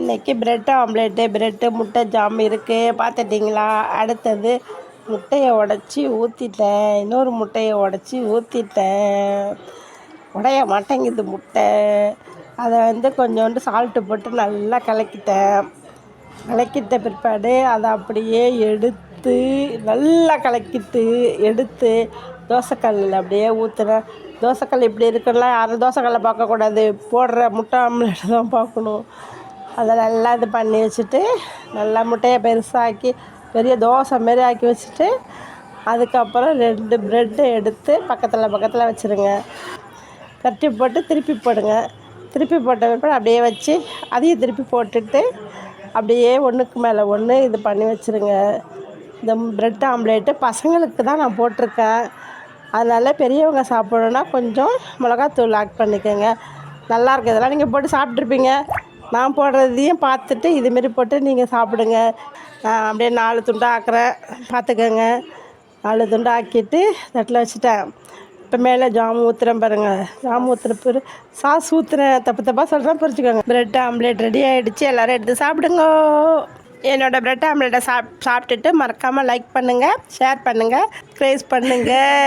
இன்றைக்கி bread omelette, bread முட்டை jam இருக்குது பார்த்துட்டிங்களா. அடுத்தது முட்டையை உடச்சி ஊற்றிட்டேன். இன்னொரு முட்டையை உடச்சி ஊற்றிட்டேன். உடைய மாட்டேங்குது முட்டை. அதை கொஞ்சோண்டு சால்ட்டு போட்டு நல்லா கலக்கிட்டேன். கலக்கிட்ட பிற்பாடு அதை அப்படியே எடுத்து நல்லா கலக்கிட்டு எடுத்து தோசைக்கல்லில் அப்படியே ஊற்றுனேன். தோசைக்கல் இப்படி இருக்குன்னா யாரும் தோசைக்கல்லை பார்க்கக்கூடாது, போடுற முட்டை ஆம்லேட் தான் பார்க்கணும். அதை நல்லா இது பண்ணி வச்சுட்டு நல்லா முட்டையை பெருசாக்கி பெரிய தோசை மாரி ஆக்கி வச்சுட்டு அதுக்கப்புறம் 2 ப்ரெட்டு எடுத்து பக்கத்தில் வச்சுருங்க. தட்டி போட்டு திருப்பி போடுங்க. திருப்பி போட்ட பிற்பாடு அப்படியே வச்சு அதையும் திருப்பி போட்டுட்டு அப்படியே ஒன்றுக்கு மேலே ஒன்று இது பண்ணி வச்சுருங்க. இந்த ப்ரெட் ஆம்லேட்டு பசங்களுக்கு தான் நான் போட்டிருக்கேன். அதனால் பெரியவங்க சாப்பிடணுன்னா கொஞ்சம் மிளகாத்தூள் ஆட் பண்ணிக்கோங்க. நல்லாயிருக்கு. இதெல்லாம் நீங்கள் போட்டு சாப்பிட்ருப்பீங்க. நான் போடுறதையும் பார்த்துட்டு இதுமாரி போட்டு நீங்கள் சாப்பிடுங்க. அப்படியே 4 துண்டாக ஆக்குறேன், பார்த்துக்கோங்க. 4 துண்டாக ஆக்கிட்டு தட்டில் வச்சுட்டேன். இப்போ மேலே ஜாம் ஊற்றுறேன் பாருங்கள். ஜாம் ஊற்றுற பிறகு சாஸ் ஊற்றுறேன். தப்பாக சொல்கிறேன், புரிஞ்சுக்கோங்க. ப்ரெட் ஆம்லேட் ரெடி ஆகிடுச்சு. எல்லோரும் எடுத்து சாப்பிடுங்க. என்னோடய ப்ரெட் ஆம்லேட்டை சாப்பிட்டுட்டு மறக்காமல் லைக் பண்ணுங்கள், ஷேர் பண்ணுங்கள், சப்ஸ்கிரைப் பண்ணுங்கள்.